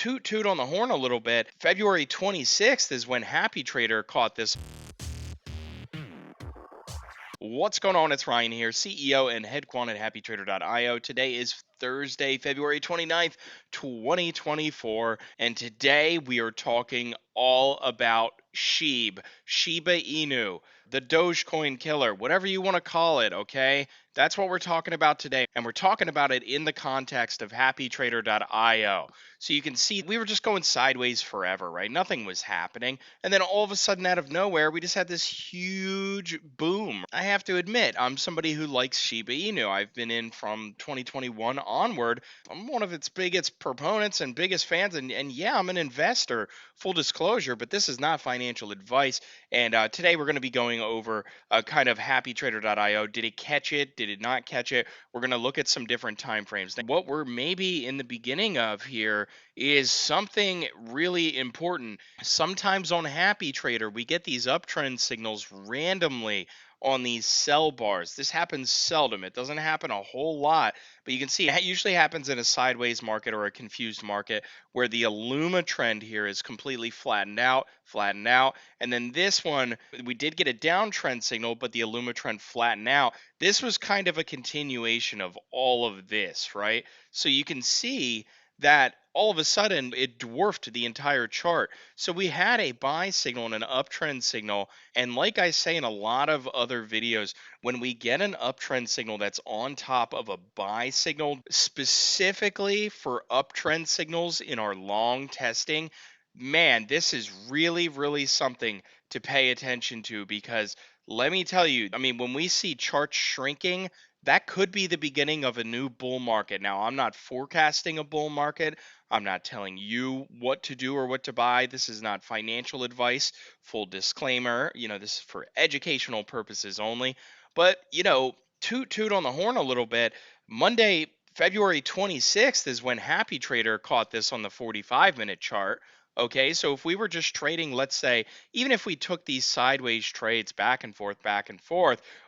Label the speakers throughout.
Speaker 1: toot on the horn a little bit. February 26th is when Happy Trader caught this. What's going on? It's Ryan here, CEO and head quant at happytrader.io. Today is Thursday, February 29th, 2024, and today we are talking all about Shib, Shiba Inu, the Dogecoin killer, whatever you want to call it, okay? That's what we're talking about today, and we're talking about it in the context of happytrader.io. So you can see we were just going sideways forever, right? Nothing was happening. And then all of a sudden, out of nowhere, we just had this huge boom. I have to admit, I'm somebody who likes Shiba Inu. I've been in from 2021 onward. I'm one of its biggest proponents and biggest fans. And yeah, I'm an investor, full disclosure, but this is not financial advice. And today we're going to be going over kind of happytrader.io. Did it catch it? Did it not catch it? We're going to look at some different time frames. What we're maybe in the beginning of here is something really important. Sometimes on Happy Trader, we get these uptrend signals randomly on these sell bars. This happens seldom. It doesn't happen a whole lot, but you can see it usually happens in a sideways market or a confused market where the Illuma trend here is completely flattened out, and then this one, we did get a downtrend signal, but the Illuma trend flattened out. This was kind of a continuation of all of this, right? So you can see that all of a sudden it dwarfed the entire chart. So we had a buy signal and an uptrend signal. And like I say in a lot of other videos, when we get an uptrend signal that's on top of a buy signal, specifically for uptrend signals in our long testing, man, this is really, really something to pay attention to, because let me tell you, I mean, when we see charts shrinking, that could be the beginning of a new bull market. Now, I'm not forecasting a bull market. I'm not telling you what to do or what to buy. This is not financial advice. Full disclaimer, this is for educational purposes only. But, toot on the horn a little bit. Monday, February 26th is when Happy Trader caught this on the 45-minute chart. Okay, so if we were just trading, let's say, even if we took these sideways trades back and forth,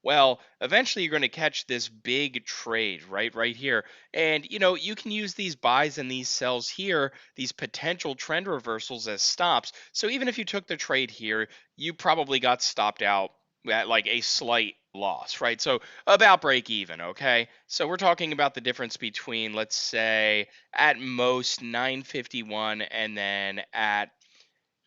Speaker 1: well, eventually you're going to catch this big trade right here. And, you can use these buys and these sells here, these potential trend reversals as stops. So even if you took the trade here, you probably got stopped out at like a slight loss, right? So about break even, okay? So we're talking about the difference between, let's say, at most 951 and then at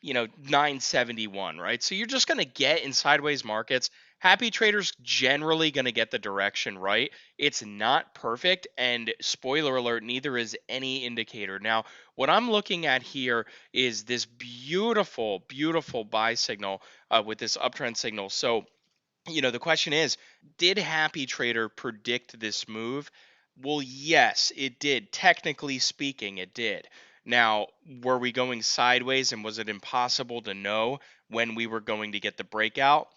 Speaker 1: 971, right? So you're just going to get in sideways markets. Happy Trader's generally going to get the direction right. It's not perfect, and spoiler alert, neither is any indicator. Now, what I'm looking at here is this beautiful, beautiful buy signal with this uptrend signal. So, the question is, did Happy Trader predict this move? Well, yes, it did. Technically speaking, it did. Now, were we going sideways, and was it impossible to know when we were going to get the breakout?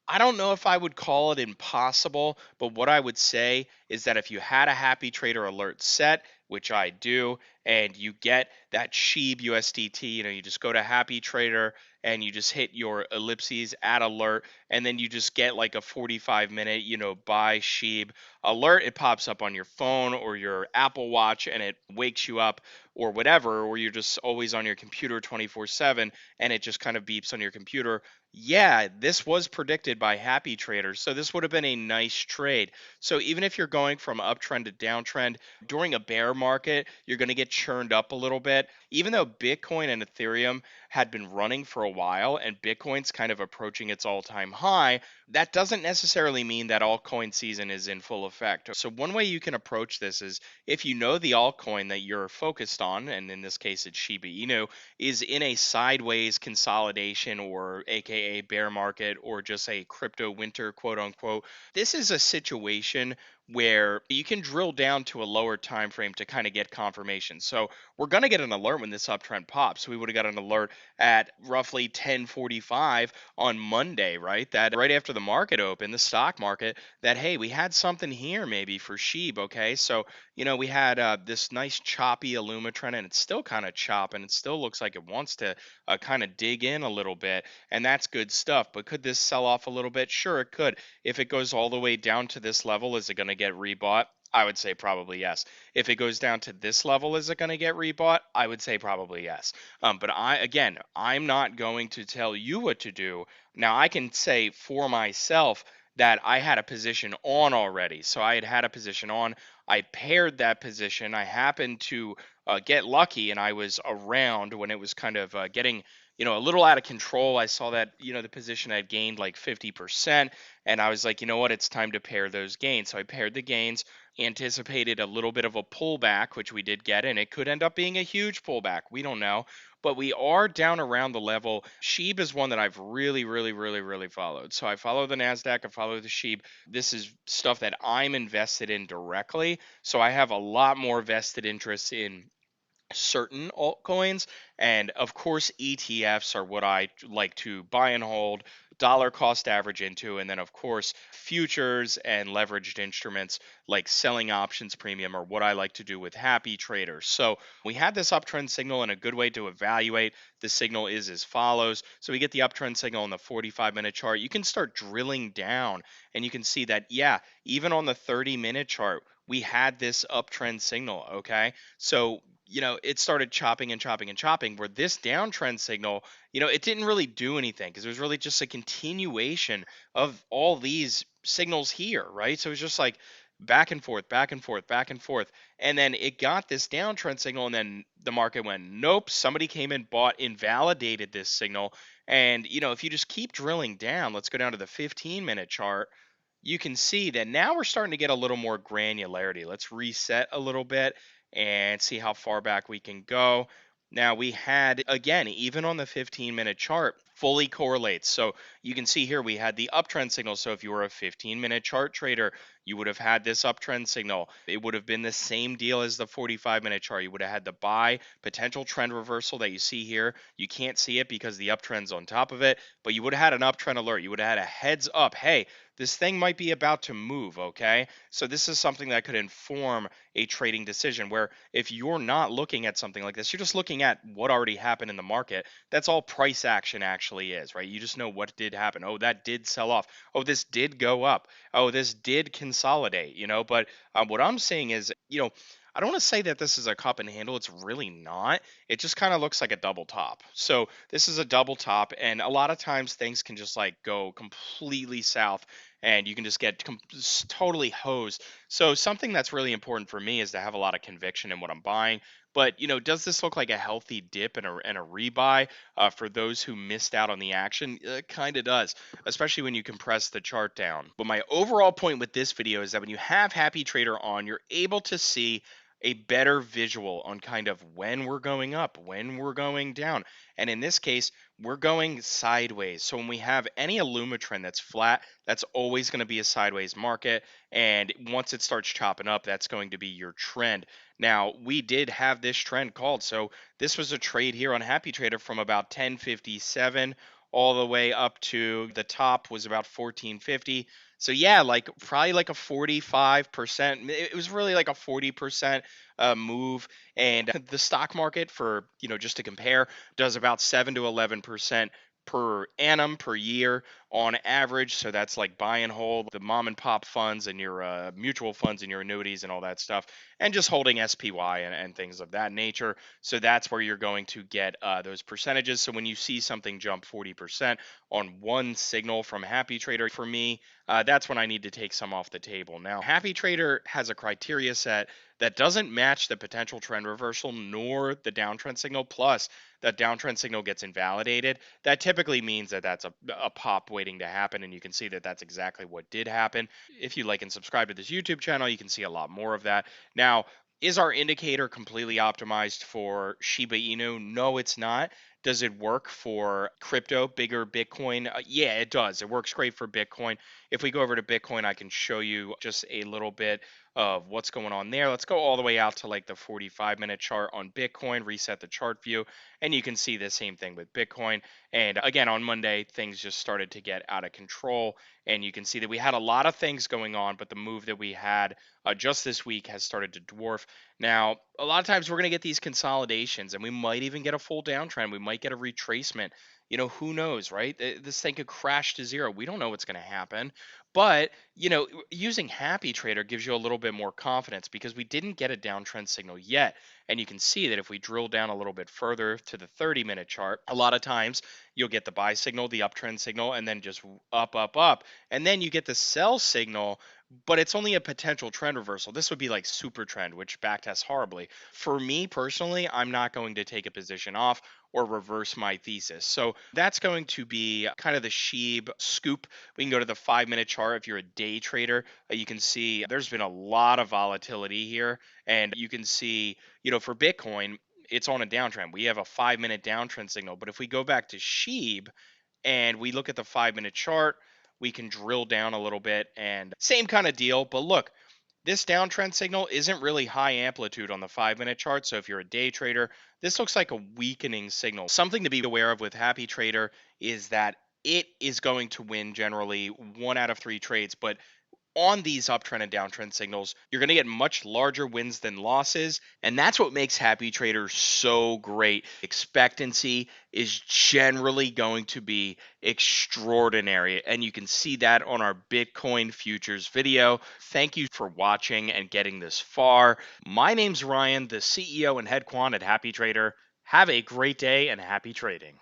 Speaker 1: I don't know if I would call it impossible, but what I would say is that if you had a Happy Trader alert set, which I do, and you get that Shib USDT, you just go to Happy Trader and you just hit your ellipses add alert, and then you just get like a 45-minute, buy Shib alert. It pops up on your phone or your Apple Watch and it wakes you up or whatever, or you're just always on your computer 24/7 and it just kind of beeps on your computer. Yeah, this was predicted by Happy Trader, so this would have been a nice trade. So even if you're going from uptrend to downtrend during a bear market, you're going to get churned up a little bit. Even though Bitcoin and Ethereum had been running for a while and Bitcoin's kind of approaching its all-time high, that doesn't necessarily mean that altcoin season is in full effect. So one way you can approach this is, if you know the altcoin that you're focused on, and in this case it's Shiba Inu, is in a sideways consolidation, or aka bear market, or just a crypto winter, quote unquote, this is a situation where you can drill down to a lower time frame to kind of get confirmation. So we're going to get an alert when this uptrend pops. We would have got an alert at roughly 10:45 on Monday, right? That right after the market opened, the stock market, that hey, we had something here maybe for Shib, okay? So, we had this nice choppy Illuma trend, and it's still kind of chopping. It still looks like it wants to kind of dig in a little bit, and that's good stuff. But could this sell off a little bit? Sure, it could. If it goes all the way down to this level, is it going to get rebought? I would say probably yes. If it goes down to this level, is it going to get rebought? I would say probably yes. But again, I'm not going to tell you what to do. Now, I can say for myself that I had a position on already. So I had a position on. I paired that position. I happened to get lucky, and I was around when it was kind of getting, a little out of control. I saw that, the position had gained like 50%, and I was like, you know what, it's time to pair those gains. So I paired the gains, anticipated a little bit of a pullback, which we did get, and it could end up being a huge pullback. We don't know. But we are down around the level. Shib is one that I've really, really, really, really followed. So I follow the NASDAQ, I follow the Shib. This is stuff that I'm invested in directly. So I have a lot more vested interest in certain altcoins. And of course, ETFs are what I like to buy and hold, dollar cost average into. And then, of course, futures and leveraged instruments like selling options premium are what I like to do with happy traders. So we had this uptrend signal, and a good way to evaluate the signal is as follows. So we get the uptrend signal on the 45-minute chart. You can start drilling down, and you can see that, yeah, even on the 30-minute chart, we had this uptrend signal. Okay. So it started chopping and chopping and chopping, where this downtrend signal, it didn't really do anything because it was really just a continuation of all these signals here, right? So it was just like back and forth, back and forth, back and forth. And then it got this downtrend signal, and then the market went, nope, somebody came and bought, invalidated this signal. And, if you just keep drilling down, let's go down to the 15-minute chart. You can see that now we're starting to get a little more granularity. Let's reset a little bit and see how far back we can go. Now we had, again, even on the 15-minute chart, fully correlates. So you can see here we had the uptrend signal. So if you were a 15-minute chart trader, you would have had this uptrend signal. It would have been the same deal as the 45-minute chart. You would have had the buy potential trend reversal that you see here. You can't see it because the uptrend's on top of it, but you would have had an uptrend alert. You would have had a heads up. Hey, this thing might be about to move, okay? So this is something that could inform a trading decision, where if you're not looking at something like this, you're just looking at what already happened in the market. That's all price action actually is, right? You just know what did happen. Oh, that did sell off. Oh, this did go up. Oh, this did consolidate, but what I'm saying is, I don't want to say that this is a cup and handle. It's really not. It just kind of looks like a double top. So this is a double top, and a lot of times things can just like go completely south, and you can just get totally hosed. So something that's really important for me is to have a lot of conviction in what I'm buying. But does this look like a healthy dip and a rebuy for those who missed out on the action? It kind of does, especially when you compress the chart down. But my overall point with this video is that when you have Happy Trader on, you're able to see a better visual on kind of when we're going up, when we're going down. And in this case, we're going sideways. So when we have any Illuma trend that's flat, that's always going to be a sideways market. And once it starts chopping up, that's going to be your trend. Now, we did have this trend called. So this was a trade here on Happy Trader from about 1057 all the way up to the top was about 1450. So yeah, like probably like a 45%. It was really like a 40% move. And the stock market, for just to compare, does about 7 to 11% per annum per year on average. So that's like buy and hold the mom and pop funds and your mutual funds and your annuities and all that stuff, and just holding SPY and things of that nature. So that's where you're going to get those percentages. So when you see something jump 40% on one signal from Happy Trader, for me, that's when I need to take some off the table. Now, Happy Trader has a criteria set that doesn't match the potential trend reversal nor the downtrend signal. Plus, that downtrend signal gets invalidated. That typically means that that's a pop waiting to happen, and you can see that that's exactly what did happen. If you like and subscribe to this YouTube channel, you can see a lot more of that. Now, is our indicator completely optimized for Shiba Inu? No, it's not. Does it work for crypto, bigger Bitcoin? Yeah, it does. It works great for Bitcoin. If we go over to Bitcoin, I can show you just a little bit of what's going on there. Let's go all the way out to like the 45-minute chart on Bitcoin, reset the chart view, and you can see the same thing with Bitcoin. And again, on Monday, things just started to get out of control, and you can see that we had a lot of things going on, but the move that we had just this week has started to dwarf. Now, a lot of times we're going to get these consolidations and we might even get a full downtrend. We might get a retracement. Who knows, right? This thing could crash to zero. We don't know what's going to happen. But, using Happy Trader gives you a little bit more confidence because we didn't get a downtrend signal yet. And you can see that if we drill down a little bit further to the 30-minute chart, a lot of times you'll get the buy signal, the uptrend signal, and then just up, up, up. And then you get the sell signal, but it's only a potential trend reversal. This would be like super trend, which backtests horribly. For me personally, I'm not going to take a position off or reverse my thesis. So that's going to be kind of the Shib scoop. We can go to the 5-minute chart. If you're a day trader, you can see there's been a lot of volatility here. And you can see, for Bitcoin, it's on a downtrend. We have a 5-minute downtrend signal. But if we go back to Shib, and we look at the 5-minute chart, we can drill down a little bit and same kind of deal. But look, this downtrend signal isn't really high amplitude on the 5-minute chart. So if you're a day trader, this looks like a weakening signal. Something to be aware of with Happy Trader is that it is going to win generally 1 out of 3 trades, but on these uptrend and downtrend signals, you're going to get much larger wins than losses. And that's what makes Happy Trader so great. Expectancy is generally going to be extraordinary. And you can see that on our Bitcoin futures video. Thank you for watching and getting this far. My name's Ryan, the CEO and head quant at Happy Trader. Have a great day and happy trading.